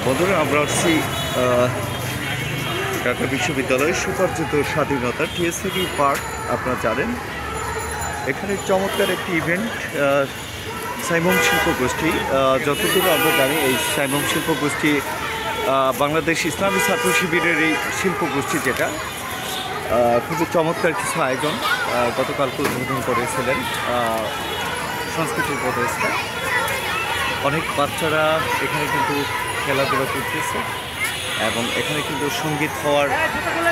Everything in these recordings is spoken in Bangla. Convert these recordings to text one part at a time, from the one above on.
বন্ধুরা আমরা আসছি ঢাকা বিশ্ববিদ্যালয়ের সুপার্জিত স্বাধীনতা টিএসসিডি পার্ক। আপনারা জানেন এখানে চমৎকার একটি ইভেন্ট সাইমম শিল্পগোষ্ঠী। যতদূর আমরা জানি এই সাইমম শিল্পগোষ্ঠী বাংলাদেশ ইসলামী ছাত্র শিবিরের এই শিল্পগোষ্ঠী, যেটা খুবই চমৎকার কিছু আয়োজন গতকালকে উদ্বোধন করেছিলেন সংস্কৃতি উপদেষ্টা। অনেক বাচ্চারা এখানে কিন্তু খেলাধুলা করতেছে এবং এখানে কিন্তু সঙ্গীত হওয়ার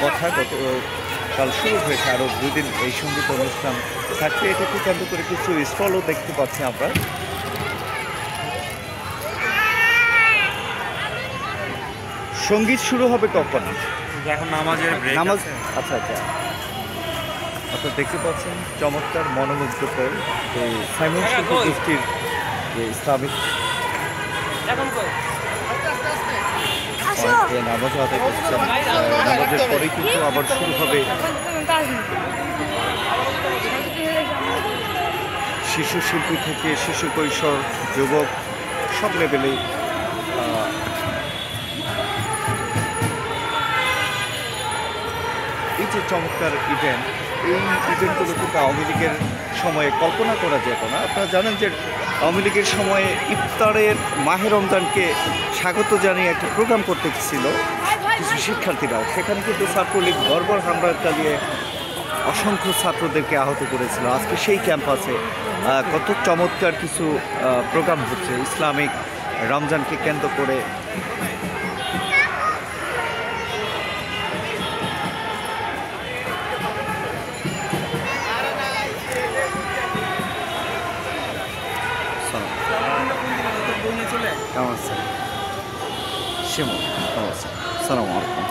কথা গতকাল শুরু হয়েছে। আরও 2 দিন এই সঙ্গীত অনুষ্ঠান থাকবে। এটাকে কেন্দ্র করে কিছু স্টলও দেখতে পাচ্ছি আমরা। সঙ্গীত শুরু হবে কখন? এখন নামাজ। আচ্ছা আচ্ছা, আপনারা দেখতে পাচ্ছেন চমৎকার মনোমুগ্ধকর এই সাইমন শিল্পগোষ্ঠীর যে ইসলামিক নামাজ আদায় করছেন। নামাজের পরে কিন্তু আবার শুরু হবে শিশু শিল্পী থেকে শিশু কৈশোর যুবক সব লেভেলেই এই যে চমৎকার ইভেন্ট, এই ইভেন্টগুলো কিন্তু আওয়ামী লীগের সময়ে কল্পনা করা যেত না। আপনারা জানেন যে আওয়ামী লীগের সময়ে ইফতারের মাহে রমজানকে স্বাগত জানিয়ে একটা প্রোগ্রাম করতে ছিল কিছু শিক্ষার্থীরাও। সেখানে কিন্তু ছাত্রলীগ বর্বর হামলা চালিয়ে অসংখ্য ছাত্রদেরকে আহত করেছিল। আজকে সেই ক্যাম্পাসে কত চমৎকার কিছু প্রোগ্রাম হচ্ছে ইসলামিক রমজানকে কেন্দ্র করে। কেমন আছেন শিমুল? কেমন আছেন? সালাম আলাইকুম।